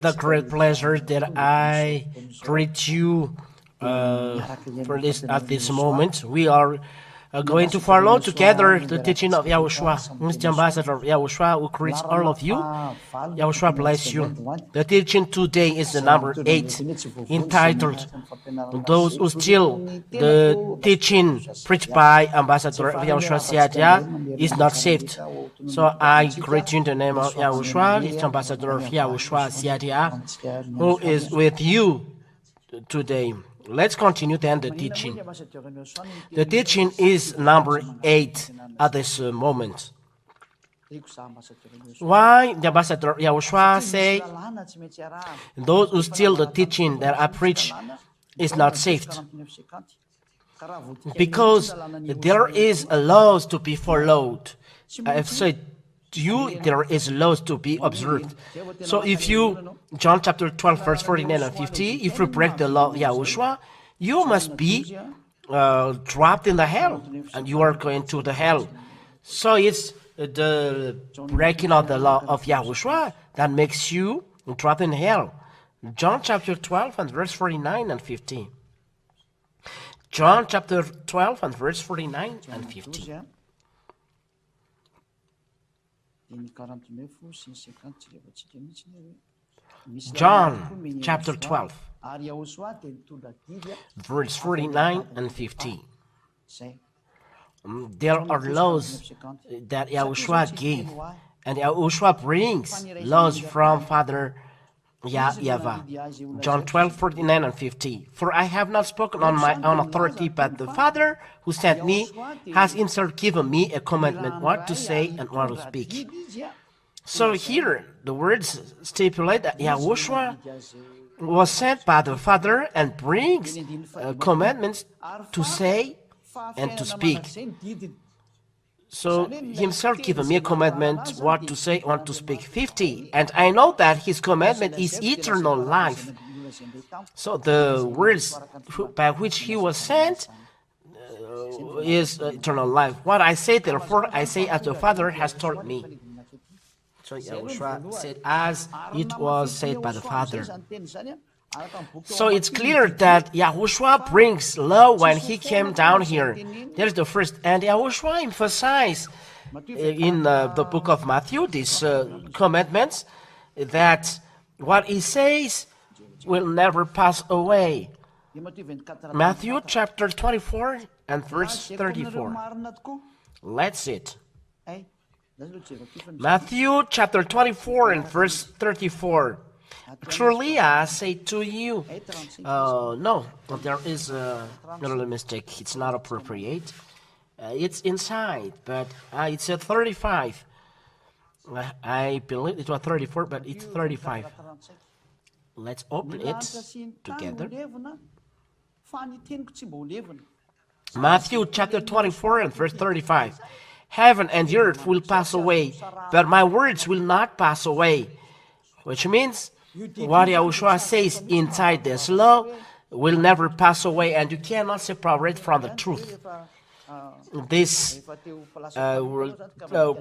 The great pleasure that I greet you at this moment. We are going to follow together the teaching of YAHOSHUAH, Mr. Ambassador of YAHOSHUAH, who greets all of you. YAHOSHUAH bless you. The teaching today is the number 8, entitled Those Who Steal. The teaching preached by Ambassador of YAHOSHUAH ZHYAH is not saved. So I greet you in the name of YAHOSHUAH, the Ambassador of YAHOSHUAH ZHYAH, who is with you today. Let's continue then the teaching. The teaching is number 8 at this moment. Why the Ambassador YAHOSHUAH say those who steal the teaching that I preach is not saved? Because there is a laws to be followed. I have said to you, there is laws to be observed. So if you, John chapter 12, verse 49 and 50, if you break the law of YAHOSHUAH, you must be dropped in the hell, and you are going to the hell. So it's the breaking of the law of YAHOSHUAH that makes you drop in hell. John chapter 12 and verse 49 and 50. John chapter 12 and verse 49 and 50. John chapter 12, verse 49 and 50. There are laws that YAHOSHUAH gave, and YAHOSHUAH brings laws from Father YAHWH. John 12, 49 and 50. For I have not spoken on my own authority, but the Father who sent me has himself given me a commandment what to say and what to speak. So here, the words stipulate that YAHOSHUAH was sent by the Father and brings commandments to say and to speak. So himself given me a commandment what to say, what to speak. 50. And I know that his commandment is eternal life. So the words by which he was sent is eternal life. What I say, therefore, I say as the Father has told me. So YAHOSHUAH said as it was said by the Father. So it's clear that YAHOSHUAH brings law when he came down here. There's the first. And YAHOSHUAH emphasized in the book of Matthew these commandments that what he says will never pass away. Matthew chapter 24 and verse 34. Let's see it. Matthew chapter 24 and verse 34. Truly I say to you, no, there is a little mistake. It's not appropriate. It's inside, but it said 35. I believe it was 34, but it's 35. Let's open it together. Matthew chapter 24 and verse 35. Heaven and earth will pass away, but my words will not pass away. Which means what YAHOSHUAH says inside this law will never pass away, and you cannot separate from the truth. This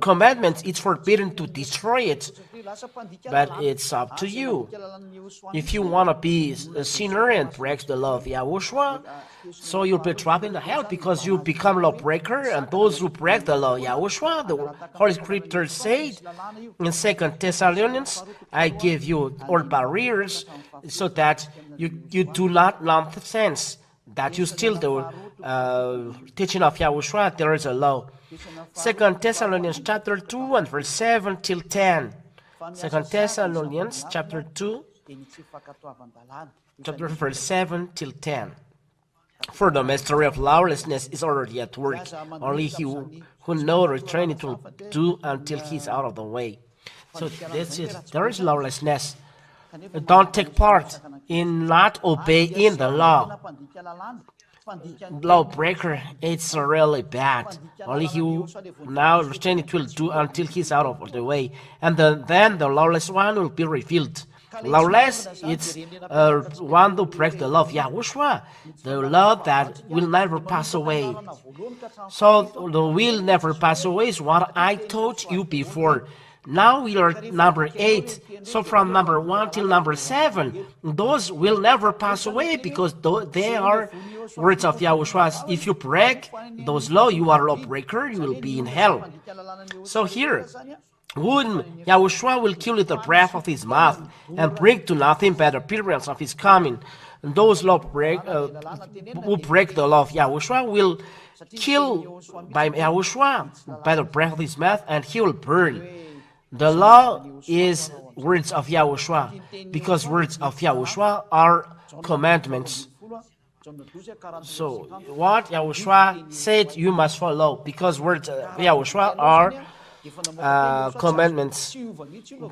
commandment, it's forbidden to destroy it, but it's up to you. If you want to be a sinner and break the law of YAHOSHUAH, so you'll be trapped in the hell because you become lawbreaker, and those who break the law of YAHOSHUAH, the Holy Scripture said in 2 Thessalonians, I give you all barriers so that you do not nonsense, that you still do teaching of YAHOSHUAH, there is a law. 2 Thessalonians chapter 2 and verse 7 till 10. 2 Thessalonians chapter 2, chapter verse 7 till 10. For the mystery of lawlessness is already at work. Only he who knows restrain it will do until he is out of the way. So this is, there is lawlessness. Don't take part in not obeying the law. Lawbreaker, it's really bad. Only he who now restrain it will do until he's out of the way. And then the lawless one will be revealed. Lawless, it's one who breaks the law of YAHOSHUAH, the law that will never pass away. So the will never pass away is what I told you before. Now we are number 8. So from number 1 till number 7, those will never pass away because they are words of Yahushua. If you break those laws, you are a lawbreaker, you will be in hell. So here, whom Yahushua will kill with the breath of his mouth and bring to nothing by the appearance of his coming. And those who break the law of Yahushua will kill by Yahushua by the breath of his mouth, and he will burn. The law is words of Yahushua, because words of Yahushua are commandments. So what Yahushua said you must follow, because words of Yahushua are commandments.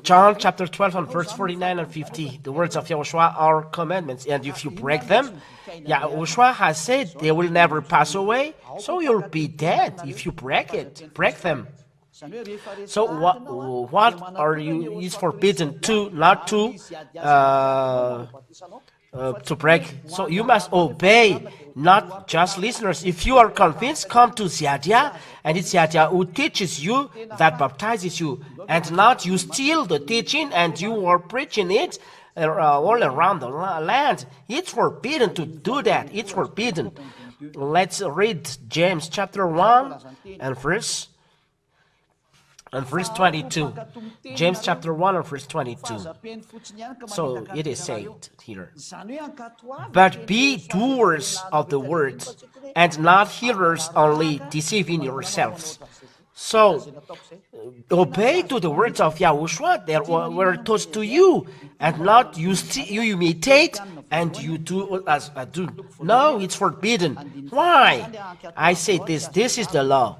John chapter 12 and verse 49 and 50. The words of Yahushua are commandments, and if you break them, Yahushua has said they will never pass away, so you'll be dead if you break them. So what are you is forbidden to, not to break. So you must obey, not just listeners. If you are convinced, come to ZHYAH, and it's ZHYAH who teaches you, that baptizes you, and not you steal the teaching and you are preaching it all around the land. It's forbidden to do that. It's forbidden. Let's read James chapter 1 and verse 22. James chapter 1 and verse 22. So it is said here, but be doers of the word, and not hearers only, deceiving yourselves. So obey to the words of Yahushua that were taught to you, and not you imitate and you do as I do. No, it's forbidden. Why? I say this is the law.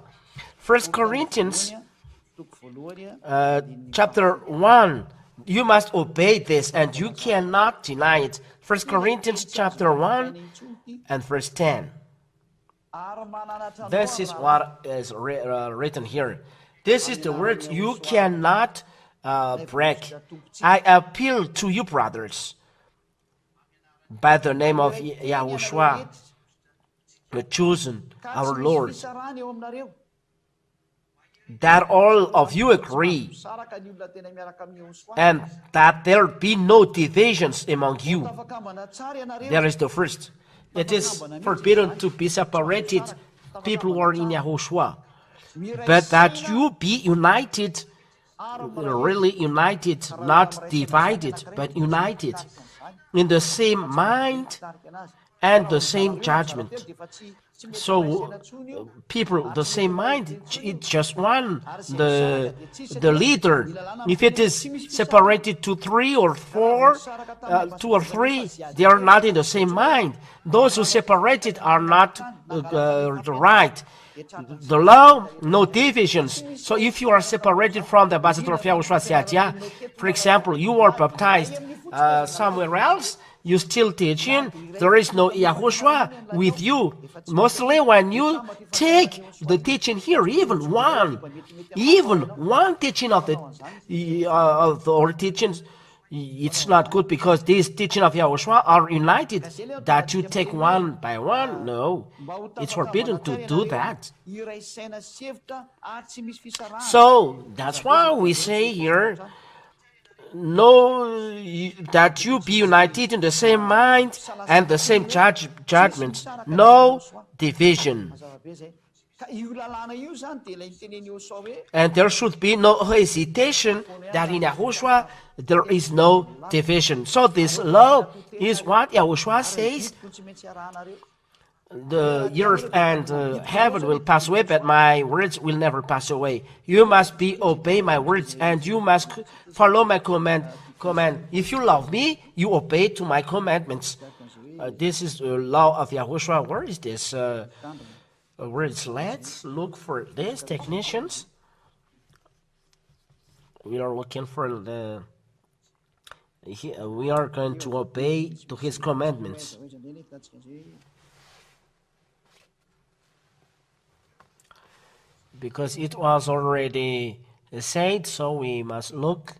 1 Corinthians chapter 1, you must obey this, and you cannot deny it. 1 Corinthians chapter 1 and verse 10. This is what is written here. This is the word you cannot break. I appeal to you, brothers, by the name of Yahushua, the chosen, our Lord, that all of you agree, and that there be no divisions among you. There is the first. It is forbidden to be separated, people who are in Yahushua, but that you be united, really united, not divided, but united, in the same mind and the same judgment. So people, the same mind, it's just one, the leader. If it is separated to 3 or 4, 2 or 3, they are not in the same mind. Those who separated are not right. The law, no divisions. So if you are separated from the ambassador of Yahushua ZHYAH, for example, you are baptized somewhere else, you still teaching, there is no Yahushua with you. Mostly when you take the teaching here, even one teaching of our teachings, it's not good, because these teaching of Yahushua are united. That you take one by one, no, it's forbidden to do that. So that's why we say here, no, that you be united in the same mind and the same judgment, no division. And there should be no hesitation that in Yahushua there is no division. So this law is what Yahushua says. The earth and heaven will pass away, but my words will never pass away. You must obey my words, and you must follow my command. If you love me, you obey to my commandments. This is the law of Yahushua. Where is this? Let's look for this, technicians. We are looking for the. We are going to obey to his commandments. Because it was already said, so we must look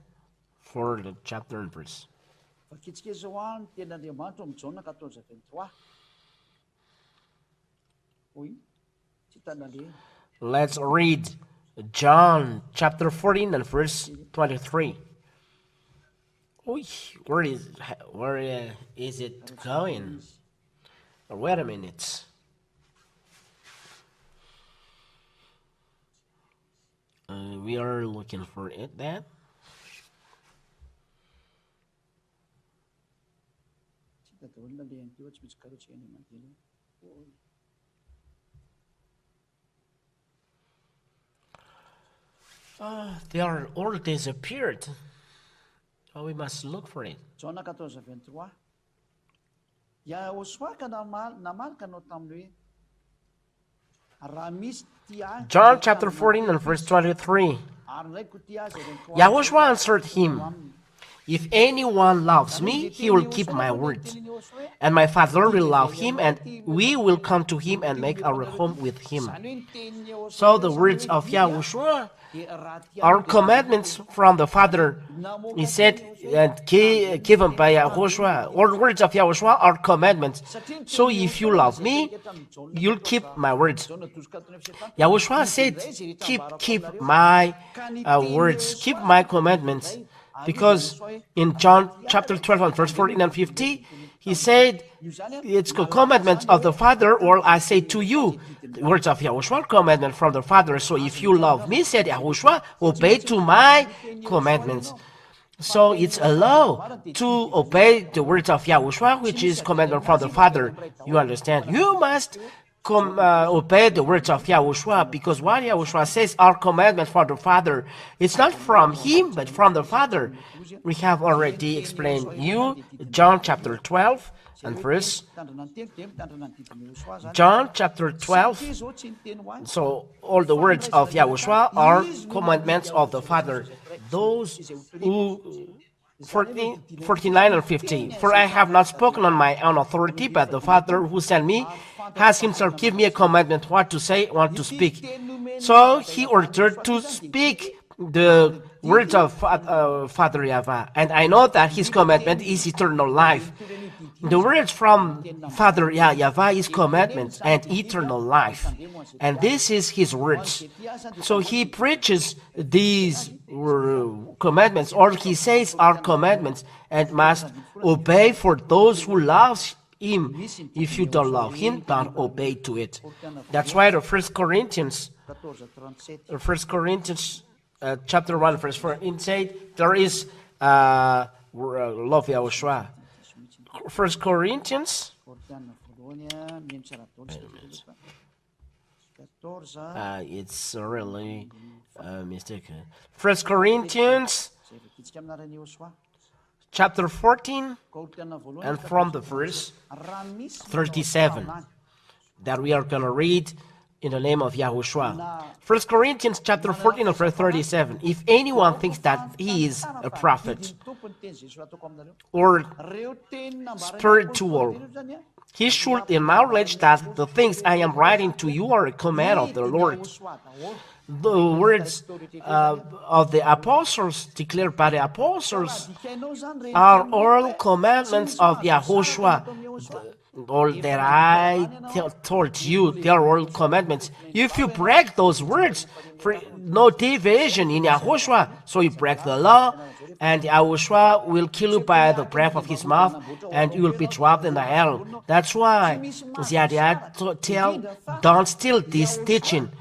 for the chapter and verse. Let's read John chapter 14 and verse 23. Oy, where is it going? Wait a minute. We are looking for it then. They are all disappeared. Oh, we must look for it. John 14:23. YAHOSHUAH ka naman kano tamloy. Aramis tia. John chapter 14 and verse 23. YAHOSHUAH answered him, "If anyone loves me, he will keep my word. And my Father will love him, and we will come to him and make our home with him." So the words of YAHOSHUAH are commandments from the Father. He said, and given by YAHOSHUAH, or words of YAHOSHUAH are commandments. So if you love me, you'll keep my words. YAHOSHUAH said, keep my words, keep my commandments. Because in John chapter 12 and verse 14 and 50, he said, it's a commandment of the Father, or I say to you, the words of YAHOSHUAH, commandment from the Father. So if you love me, said YAHOSHUAH, obey to my commandments. So it's a law to obey the words of YAHOSHUAH, which is commandment from the Father. You understand? You must obey the words of YAHOSHUAH, because what YAHOSHUAH says are commandments from the Father. It's not from him, but from the Father. We have already explained you John chapter 12 and verse. John chapter 12. So all the words of YAHOSHUAH are commandments of the Father. Those who 49 and 50. For I have not spoken on my own authority, but the Father who sent me has himself given me a commandment what to say, what to speak. So he ordered to speak the words of Father YAHWH, and I know that his commandment is eternal life. The words from Father YAHWH is commandment and eternal life, and this is his words. So he preaches these commandments, or he says are commandments, and must obey for those who love him. If you don't love him, don't obey to it. That's why the 1 Corinthians chapter 1 verse 4 it said there is love YAHOSHUAH. 1 Corinthians it's really a mistake. 1 Corinthians chapter 14 and from the verse 37 that we are going to read in the name of YAHOSHUAH. 1 Corinthians chapter 14 and verse 37. If anyone thinks that he is a prophet or spiritual, he should acknowledge that the things I am writing to you are a command of the Lord. The words of the apostles, declared by the apostles, are all commandments of YAHOSHUAH. All that I told you, they are all commandments. If you break those words, for no deviation in YAHOSHUAH, so you break the law, and YAHOSHUAH will kill you by the breath of his mouth, and you will be dropped in the hell. That's why ZHYAH tell, don't steal this teaching.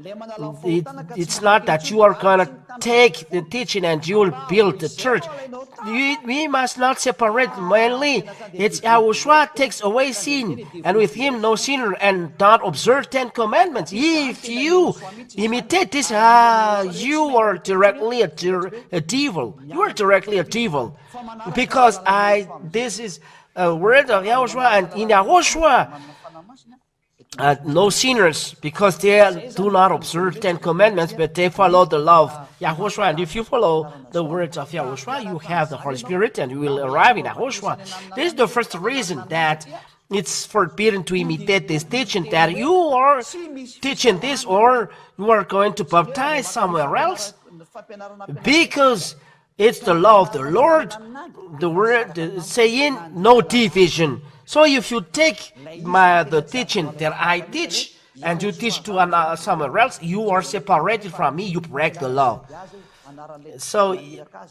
It's not that you are going to take the teaching and you will build the church. We must not separate mainly. It's YAHOSHUAH takes away sin, and with him no sinner, and don't observe 10 commandments. If you imitate this, you are directly a devil. You are directly a devil. Because this is a word of YAHOSHUAH, and in YAHOSHUAH, no sinners, because they do not observe 10 commandments, but they follow the law of YAHOSHUAH. And if you follow the words of YAHOSHUAH, you have the Holy Spirit, and you will arrive in YAHOSHUAH. This is the first reason that it's forbidden to imitate this teaching, that you are teaching this, or you are going to baptize somewhere else, because it's the law of the Lord, the word saying no division. So if you take the teaching that I teach, and you teach to somewhere else, you are separated from me, you break the law. So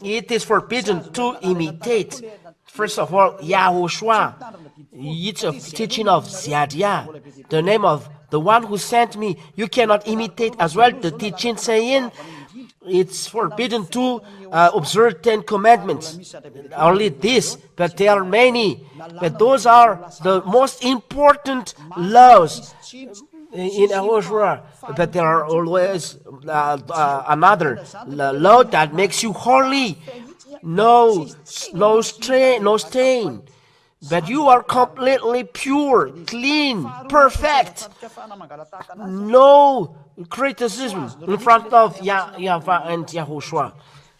it is forbidden to imitate. First of all, YAHOSHUAH. It's a teaching of ZHYAH, the name of the one who sent me. You cannot imitate as well the teaching saying it's forbidden to observe 10 commandments. Only this, but there are many. But those are the most important laws in YAHOSHUAH. But there are always another law that makes you holy. No stain. But you are completely pure, clean, perfect. No criticism in front of YAHWH and YAHOSHUAH.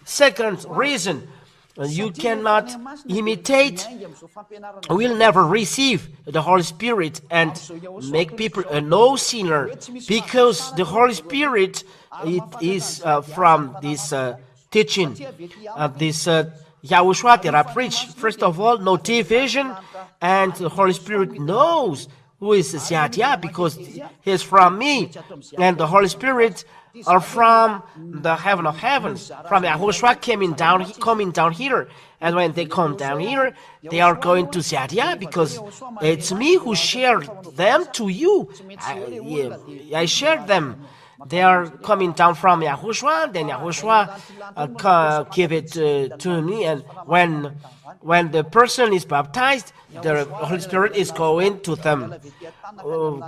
Second reason, you cannot imitate, will never receive the Holy Spirit and make people a no sinner, because the Holy Spirit, it is from this teaching of this YAHOSHUAH that I preach. First of all, no division, and the Holy Spirit knows who is ZHYAH because he is from me, and the Holy Spirit are from the heaven of heavens, from YAHOSHUAH coming down here. And when they come down here, they are going to ZHYAH because it's me who shared them to you. I shared them. They are coming down from YAHOSHUAH, then YAHOSHUAH give it to me, and when the person is baptized, the Holy Spirit is going to them,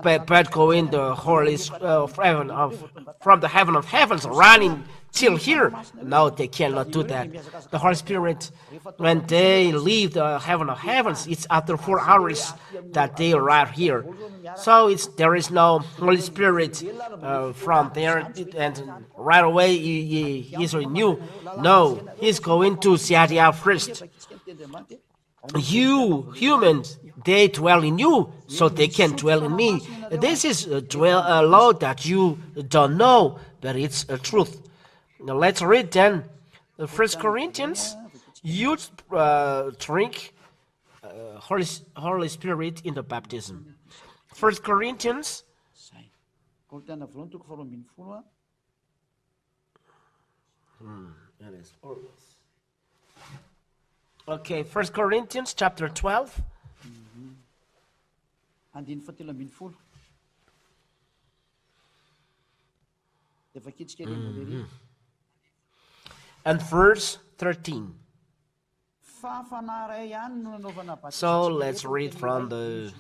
but going the Holy from the heaven of heavens, running till here. No, they cannot do that. The Holy Spirit, when they leave the heaven of heavens, it's after 4 hours that they arrive here. So there is no Holy Spirit from there, and right away he is renewed. No, he's going to ZHYAH first. You humans, they dwell in you, so they can dwell in me. This is a law that you don't know, but it's a truth. Now let's read then 1 Corinthians. You drink Holy Spirit in the baptism. 1 Corinthians. That is always. Okay, 1 Corinthians chapter 12. And verse 13. So let's read from the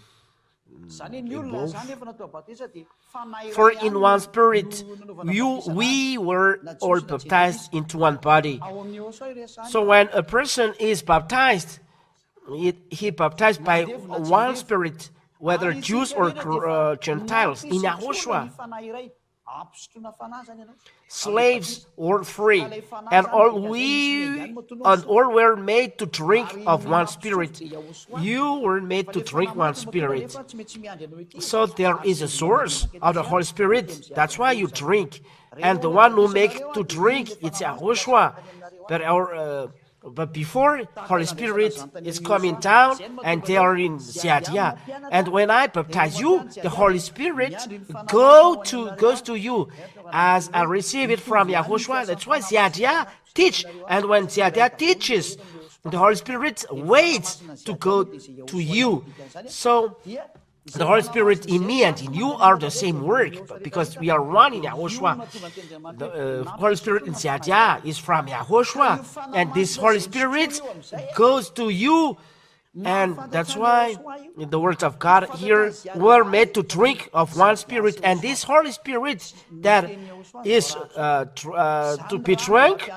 For in one Spirit we were all baptized into one body. So when a person is baptized, he baptized by one Spirit, whether Jews or Gentiles, in YAHOSHUAH, slaves or free, and all were made to drink of one Spirit. You were made to drink one Spirit. So there is a source of the Holy Spirit. That's why you drink. And the one who makes to drink, it's YAHOSHUAH. But before, Holy Spirit is coming down, and they are in ZHYAH. And when I baptize you, the Holy Spirit goes to you as I receive it from YAHOSHUAH. That's why ZHYAH teach. And when ZHYAH teaches, the Holy Spirit waits to go to you. So the Holy Spirit in me and in you are the same work, because we are one in YAHOSHUAH. The Holy Spirit in ZHYAH is from YAHOSHUAH, and this Holy Spirit goes to you. And that's why in the words of God here, we're made to drink of one Spirit, and this Holy Spirit that is to be drunk,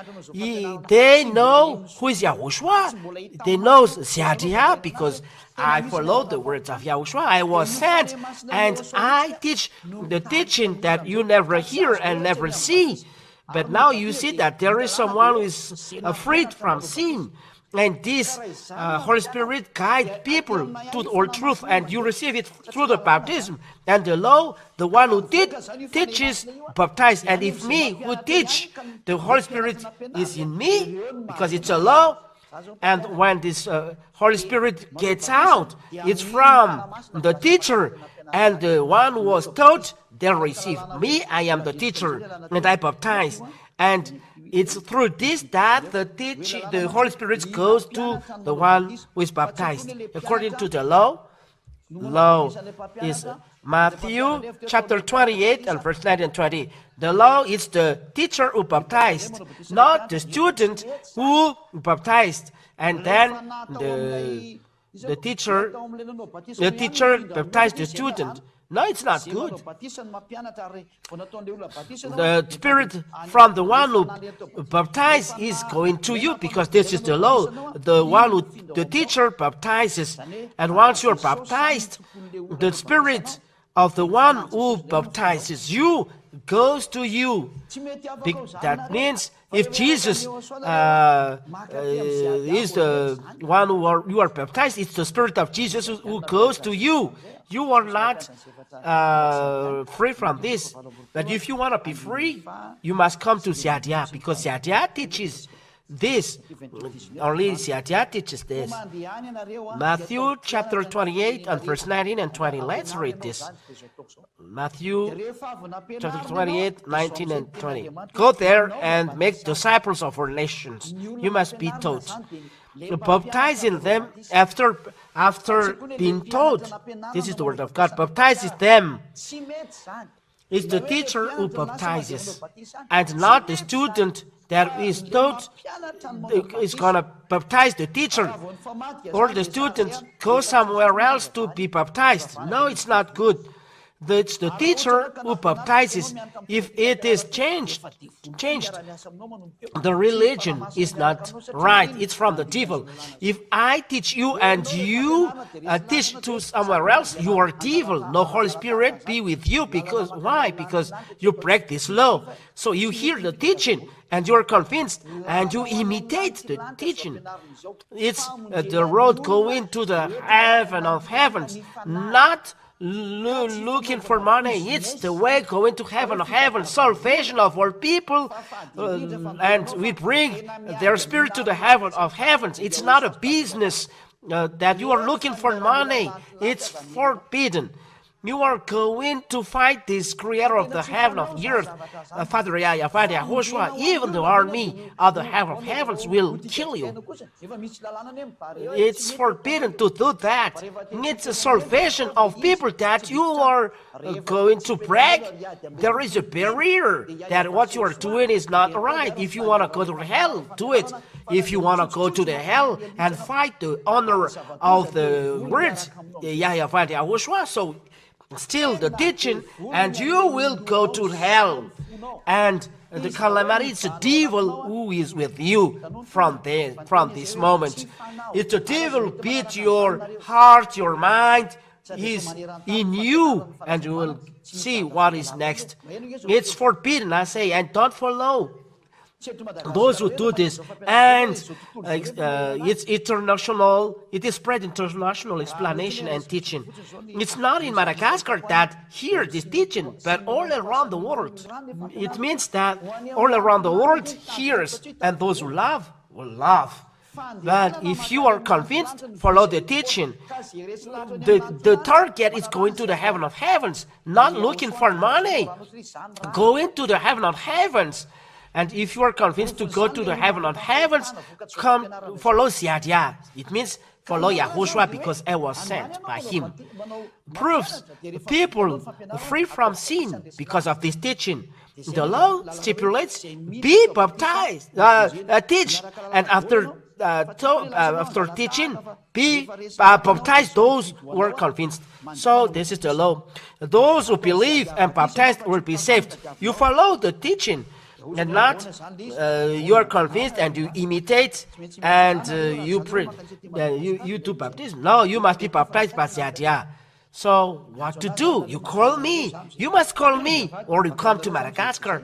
they know who is YAHOSHUAH. They know ZHYAH, because I follow the words of YAHOSHUAH. I was sent, and I teach the teaching that you never hear and never see. But now you see that there is someone who is freed from sin. And this Holy Spirit guides people to all truth, and you receive it through the baptism. And the law, the one who teaches, baptize. And if me who teach, the Holy Spirit is in me, because it's a law. And when this Holy Spirit gets out, it's from the teacher. And the one who was taught they receive. Me, I am the teacher, and I baptize. And it's through this that the Holy Spirit goes to the one who is baptized. According to the law is Matthew chapter 28 and verse 9 and 20. The law is the teacher who baptized, not the student who baptized. And then the teacher baptized the student. No, it's not good. The spirit from the one who baptized is going to you, because this is the law. The teacher baptizes, and once you're baptized, the spirit of the one who baptizes you goes to you. That means if Jesus is the one who you are baptized, it's the spirit of Jesus who goes to you. You are not free from this. But if you want to be free, you must come to ZHYAH, because ZHYAH teaches this. Only ZHYAH teaches this. Matthew chapter 28 and verse 19 and 20. Let's read this. Matthew chapter 28, 19 and 20. Go there and make disciples of all nations. You must be taught, baptizing them after being taught. This is the word of God. Baptizes them. It's the teacher who baptizes, and not the student that is taught is going to baptize the teacher, or the student goes somewhere else to be baptized. No, it's not good. It's the teacher who baptizes. If it is changed, the religion is not right. It's from the devil. If I teach you and you teach to somewhere else, you are devil. No Holy Spirit be with you. Because why? Because you break this law. So you hear the teaching and you are convinced and you imitate the teaching. It's the road going to the heaven of heavens, not looking for money. It's the way going to heaven of heavens, salvation of all people, and we bring their spirit to the heaven of heavens. It's not a business that you are looking for money. It's forbidden. You are going to fight this creator of the heaven of the earth, Father ZHYAH, Father YAHOSHUAH. Even the army of the heaven of heavens will kill you. It's forbidden to do that. It's a salvation of people that you are going to break. There is a barrier that what you are doing is not right. If you want to go to hell, do it. If you want to go to the hell and fight the honor of the words, ZHYAH, Father YAHOSHUAH, so still the teaching, and you will go to hell. And the calamity is the devil who is with you from this moment. It's the devil beat your heart, your mind. He's in you, and you will see what is next. It's forbidden, I say, and don't follow those who do this. And it's international. It is spread international explanation and teaching. It's not in Madagascar that hear this teaching, but all around the world. It means that all around the world hears, and those who love will love. But if you are convinced, follow the teaching. The target is going to the heaven of heavens, not looking for money. Going to the heaven of heavens. And if you are convinced to go to the heaven of heavens, come follow ZHYAH. It means follow YAHOSHUAH, because I was sent by him. Proves people free from sin because of this teaching. The law stipulates, be baptized, teach, and after teaching, be baptized those who are convinced. So this is the law. Those who believe and baptized will be saved. You follow the teaching, and not you are convinced and you imitate and you do baptism. No, you must be baptized by ZHYAH. So what to do? You call me. You must call me, or you come to Madagascar.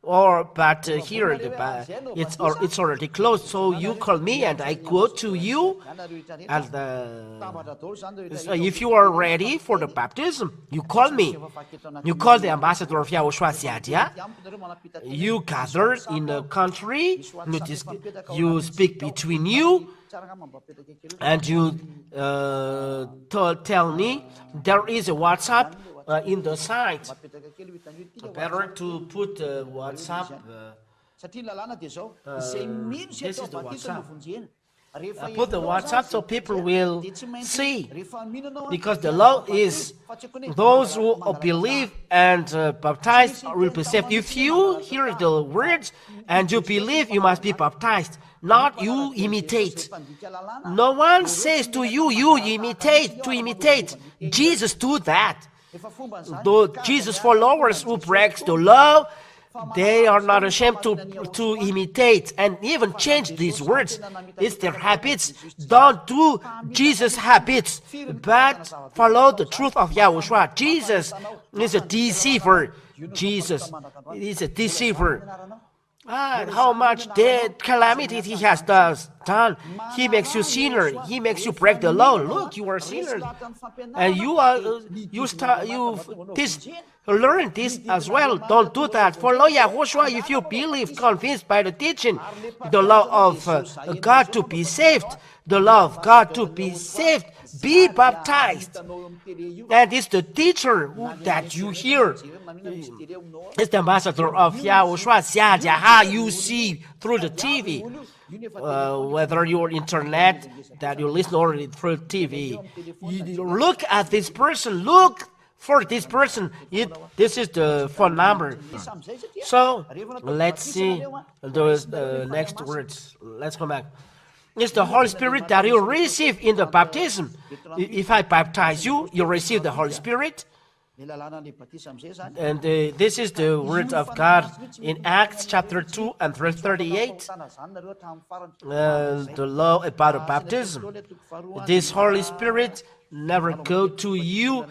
But here it's already closed. So you call me and I go to you. And so if you are ready for the baptism, you call me. You call the ambassador of YAHOSHUAH ZHYAH. You gather in a country. You speak between you. And you tell me there is a WhatsApp in the site. Mapetaka kely hitan'io ity Better to put WhatsApp. satria ny lalàna dia zao izay mino sy this atao is the batisa no WhatsApp. vonjena rehefa Put the WhatsApp so people will dia tsy maintsy see. rehefa mino anao Because the law is those who believe and baptize will be saved. If you hear the words and you believe, you must be baptized, not you imitate. No one says to you, you imitate, to imitate. Jesus do that. Though Jesus followers who breaks the law, they are not ashamed to imitate and even change these words. It's their habits. Don't do Jesus' habits, but follow the truth of Yahushua. Jesus is a deceiver. Jesus is a deceiver. And how much dead calamity he has done. He makes you sinner. He makes you break the law. Look, you are sinners, and learn this as well. Don't do that. Follow Yahushua if you believe, convinced by the teaching, the law of God to be saved. The law of God to be saved. Be baptized. And it's the teacher that you hear. It's the ambassador of Yahushua, ZHYAH, you see through the TV. Whether your internet that you listen or through TV. You look at this person. Look for this person. This is the phone number. So, let's see the next words. Let's come back. It's the Holy Spirit that you receive in the baptism. If I baptize you, you receive the Holy Spirit. And this is the word of God in Acts chapter 2 and verse 38. The law about the baptism. This Holy Spirit never go to you,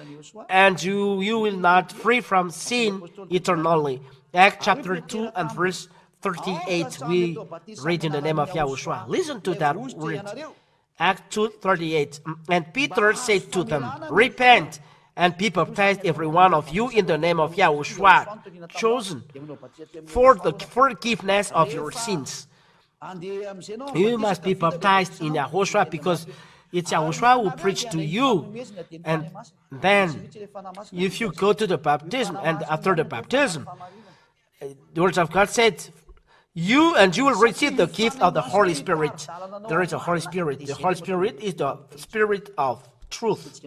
and you will not free from sin eternally. Acts chapter 2 and verse 38, we read in the name of Yahushua. Listen to that word. Acts 2:38. And Peter said to them, repent and be baptized every one of you in the name of Yahushua, chosen for the forgiveness of your sins. You must be baptized in Yahushua because it's Yahushua who preached to you. And then if you go to the baptism, and after the baptism, the words of God said, you will receive the gift of the Holy Spirit. There is a Holy Spirit. The Holy Spirit is the Spirit of truth.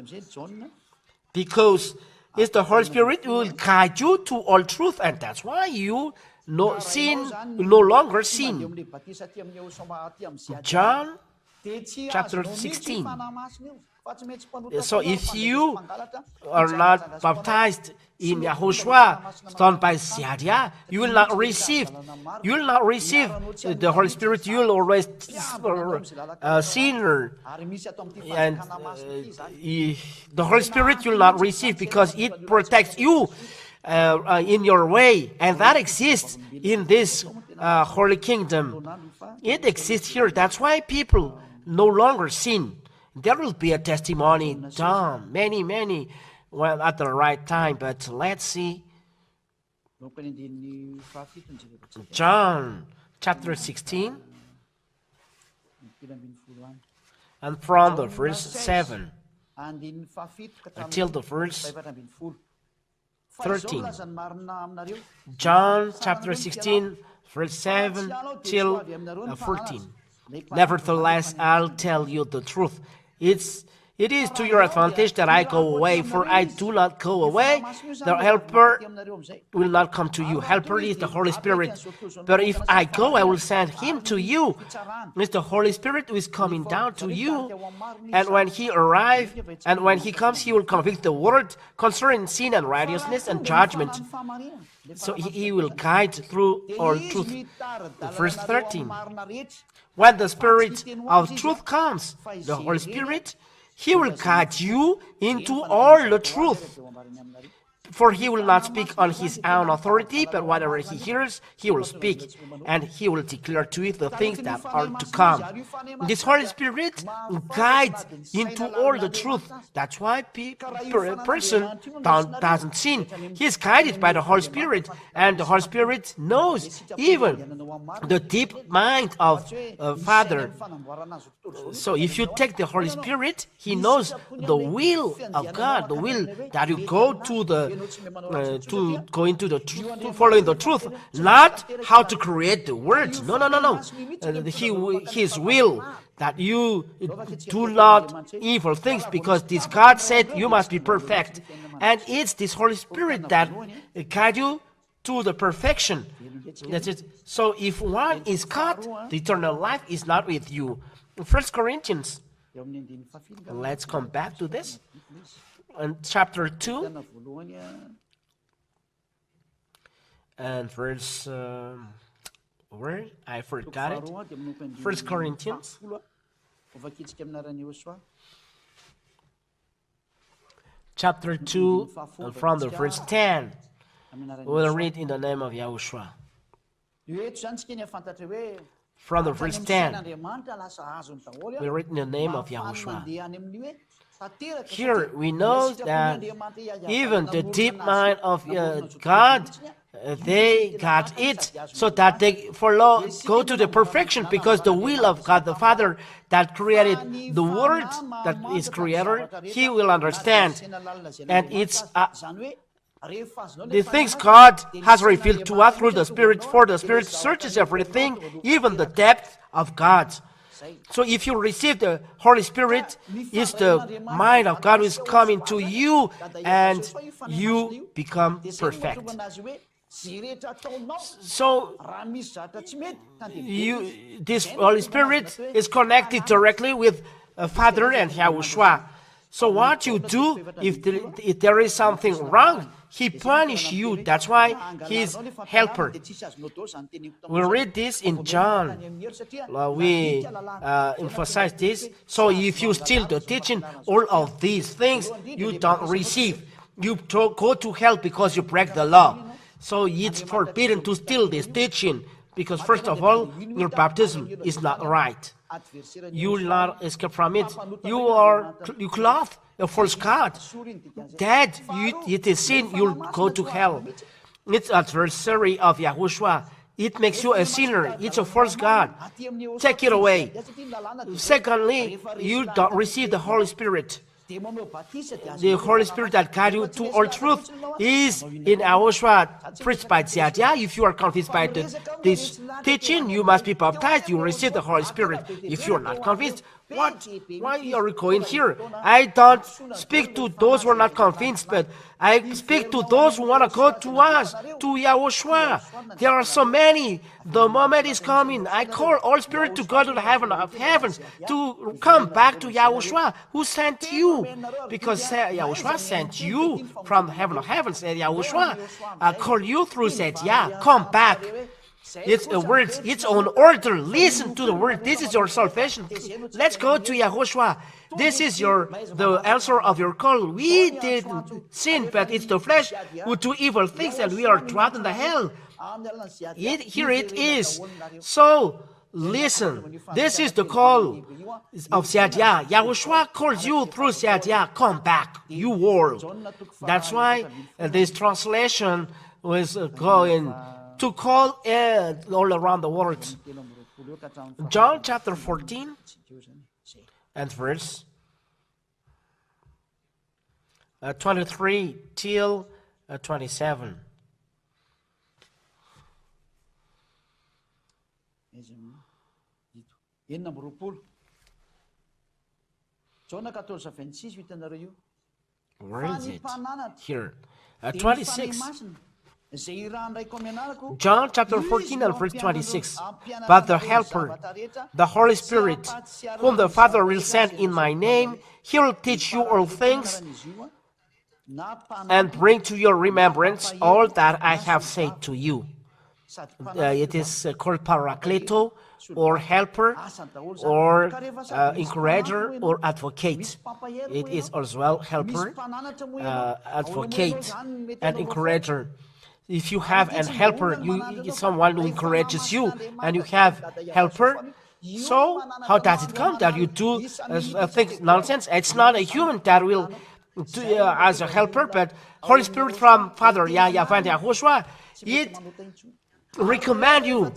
Because it's the Holy Spirit who will guide you to all truth, and that's why you no longer sin. John chapter 16. So if you are not baptized in Yahushua, done by ZHYAH, you will not receive the Holy Spirit. You will always sinner, and the Holy Spirit you will not receive because it protects you in your way, and that exists in this holy kingdom. It exists here. That's why people no longer sin. There will be a testimony done, many, well, at the right time. But let's see. John chapter 16, and from the verse 7 until the verse 13. John chapter 16, verse 7 till 14. Nevertheless, I'll tell you the truth. It is to your advantage that I go away, for I do not go away. The Helper will not come to you. Helper is the Holy Spirit. But if I go, I will send him to you. It's the Holy Spirit who is coming down to you. And when he arrives, and when he comes, he will convict the world concerning sin and righteousness and judgment. So he will guide through all truth. Verse 13. When the Spirit of truth comes, the Holy Spirit, he will guide you into all the truth. For he will not speak on his own authority, but whatever he hears, he will speak, and he will declare to it the things that are to come. This Holy Spirit guides into all the truth. That's why a person doesn't sin. He is guided by the Holy Spirit, and the Holy Spirit knows even the deep mind of Father. So if you take the Holy Spirit, he knows the will of God, the will that you go to into the truth, following the truth, not how to create the words. No. His will that you do not evil things, because this God said you must be perfect, and it's this Holy Spirit that guide you to the perfection. That's it. So if one is caught, the eternal life is not with you. 1 Corinthians, let's come back to this. In chapter 2 and verse where I forgot it. 1 Corinthians chapter 2 from the verse 10. We'll read in the name of Yahushua. From the verse 10, we read in the name of Yahushua. Here we know that even the deep mind of God, they got it so that they go to the perfection, because the will of God the Father that created the Word, that is Creator, He will understand. And it's the things God has revealed to us through the Spirit, for the Spirit searches everything, even the depth of God. So if you receive the Holy Spirit, it's the mind of God who is coming to you, and you become perfect. So this Holy Spirit is connected directly with Father and Yahushua. So what you do, if there is something wrong, He punishes you. That's why He's helper. We read this in John. We emphasize this. So if you steal the teaching, all of these things you don't receive. You go to hell because you break the law. So it's forbidden to steal this teaching, because first of all, your baptism is not right. You will not escape from it. You clothe a false god. That it is sin, you'll go to hell. It's adversary of Yahushua. It makes you a sinner. It's a false god. Take it away. Secondly, you don't receive the Holy Spirit. The Holy Spirit that guides you to all truth is in YAHOSHUAH, preached by ZHYAH. If you are convinced by this teaching, you must be baptized. You receive the Holy Spirit. If you are not convinced, what? Why are you going here? I don't speak to those who are not convinced, but I speak to those who want to go to us, to YAHOSHUAH. There are so many. The moment is coming. I call all spirit to go to the heaven of heavens, to come back to YAHOSHUAH, who sent you. Because YAHOSHUAH sent you from the heaven of heavens, and YAHOSHUAH called you through ZHYAH. Come back. It's a word, it's on order. Listen to the word. This is your salvation. Let's go to YAHOSHUAH. This is the answer of your call. We didn't sin, but it's the flesh who do evil things, and we are trapped in the hell. Here it is. So listen, this is the call of ZHYAH. YAHOSHUAH calls you through ZHYAH. Come back, you world. That's why this translation was going to call all around the world. John chapter 14 and verse 23 till 27. Where is it? Here. 26. John chapter 14 and verse 26. But the Helper, the Holy Spirit, whom the Father will send in my name, He will teach you all things and bring to your remembrance all that I have said to you. It is called Paracleto, or helper, or encourager, or advocate. It is as well helper, advocate, and encourager. If you have a helper, someone who encourages you, and you have helper, so how does it come that you do think nonsense? It's not a human that will do, as a helper, but Holy Spirit from Father YAHOSHUAH and YAHOSHUAH, it recommend you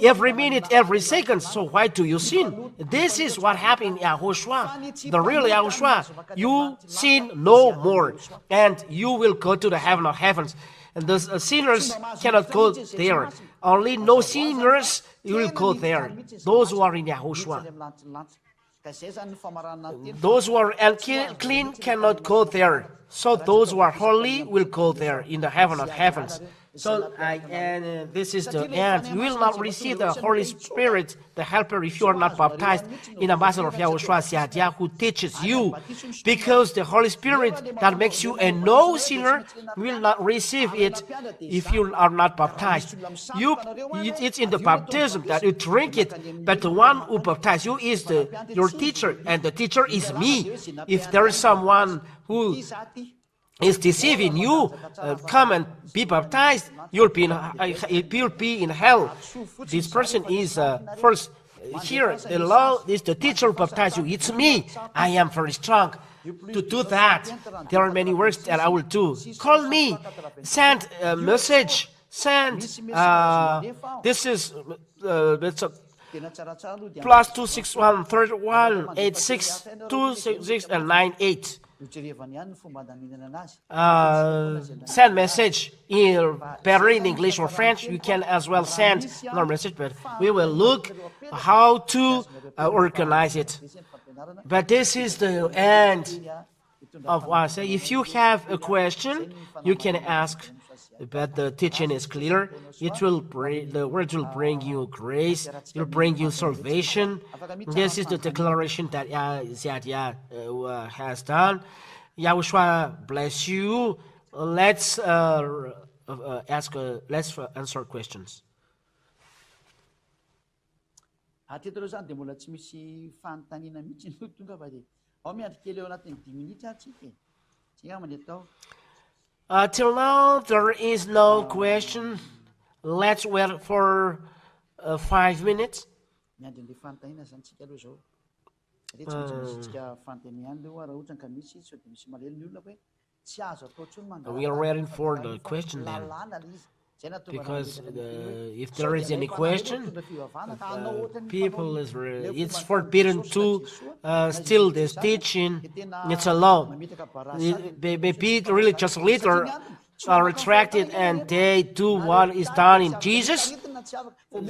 every minute, every second. So why do you sin? This is what happened in YAHOSHUAH, the real YAHOSHUAH. You sin no more, and you will go to the heaven of heavens. And the sinners cannot go there. Only no sinners will go there. Those who are in YAHOSHUAH. Those who are unclean cannot go there. So those who are holy will go there in the heaven of heavens. So, this is the end. You will not receive the Holy Spirit, the helper, if you are not baptized in the Master of YAHOSHUAH, ZHYAH, who teaches you. Because the Holy Spirit that makes you a no sinner will not receive it if you are not baptized. It's in the baptism that you drink it, but the one who baptizes you is your teacher, and the teacher is me. If there is someone who is deceiving you, come and be baptized, you'll be in hell. This person is first here. The law is the teacher who baptizes you. It's me. I am very strong to do that. There are many works that I will do. Call me. Send a message. Send. This is it's a +261 31 86 266 and 98. Send message better in English or French. You can as well send our message, but we will look how to organize it. But this is the end of what I say. If you have a question, you can ask. But the teaching is clear. The word will bring you grace. It will bring you salvation. This is the declaration that ZHYAH has done. YAHOSHUAH bless you. Let's answer questions. Till now, there is no question. Let's wait for 5 minutes. We are waiting for the question then. Because if there is any question, people it's forbidden to steal this teaching. It's a law. Maybe really just a little are retracted and they do what is done in Jesus.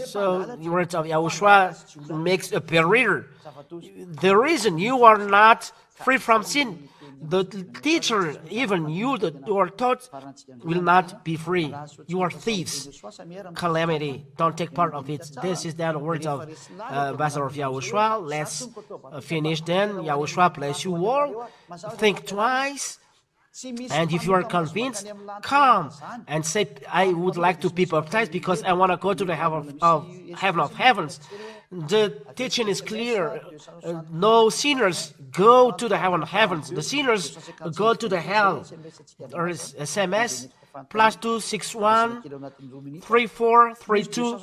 So the words of YAHOSHUAH makes a barrier. The reason you are not free from sin, the teacher, even you that you are taught, will not be free. You are thieves. Calamity. Don't take part of it. This is the words of Ambassador of YAHOSHUAH. Let's finish then. YAHOSHUAH bless you all. Think twice. And if you are convinced, come and say, I would like to be baptized because I want to go to the heaven of heavens. The teaching is clear. No sinners go to the heaven of heavens. The sinners go to the hell. There is SMS +261 3432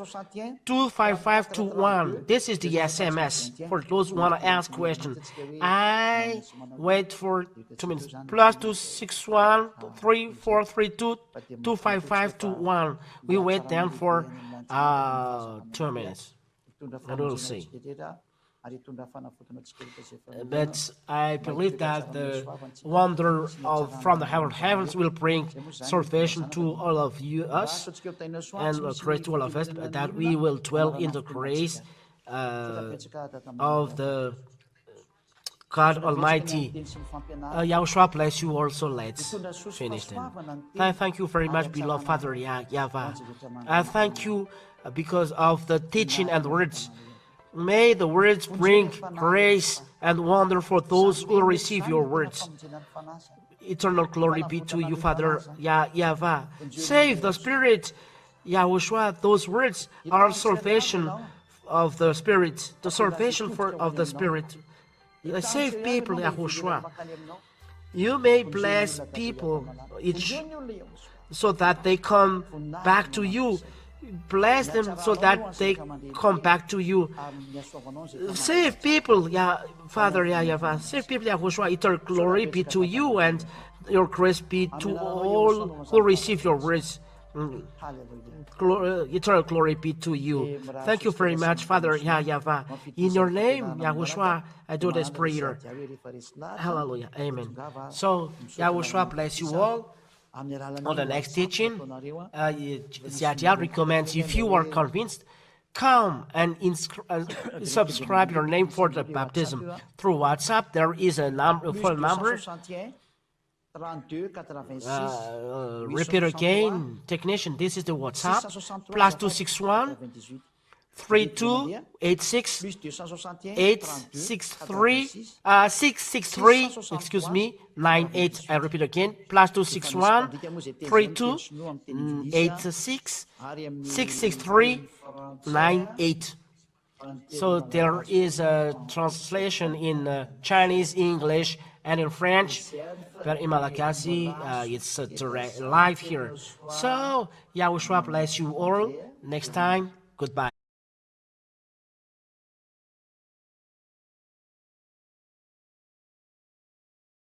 25521. This is the SMS for those who want to ask questions. I wait for 2 minutes. +261 3432 25521. We wait then for 2 minutes. And we'll see. But I believe that the wonder from the heaven of heavens will bring salvation to all of us and grace to all of us, that we will dwell in the grace of the God Almighty. YAHOSHUAH bless you also. Let's finish them. I thank you very much, beloved Father YAHOSHUAH. I thank you because of the teaching and words. May the words bring grace and wonder for those who receive your words. Eternal glory be to you, Father YAHOSHUAH. Save the Spirit Yahushua, those words are salvation of the Spirit, the salvation of the Spirit. Save people, Yahushua. You may bless people so that they come back to you. Bless them so that they come back to you. Save people, Father Yahweh. Save people, Yahushua. Eternal glory be to you, and your grace be to all who receive your words. Eternal glory be to you. Thank you very much, Father Yahweh. In your name, Yahushua, I do this prayer. Hallelujah. Amen. So, Yahushua bless you all. On the next teaching, ZHYAH recommends, if you are convinced, come and subscribe your name for the baptism. Through WhatsApp, there is a phone number. Repeat again, technician, this is the WhatsApp, +261 3286 663, excuse me, 98. I repeat again, +261 3286 663 98. So there is a translation in Chinese, English, and in French, but in Malagasy, it's direct live here. So, Yahushua bless you all. Next time, goodbye.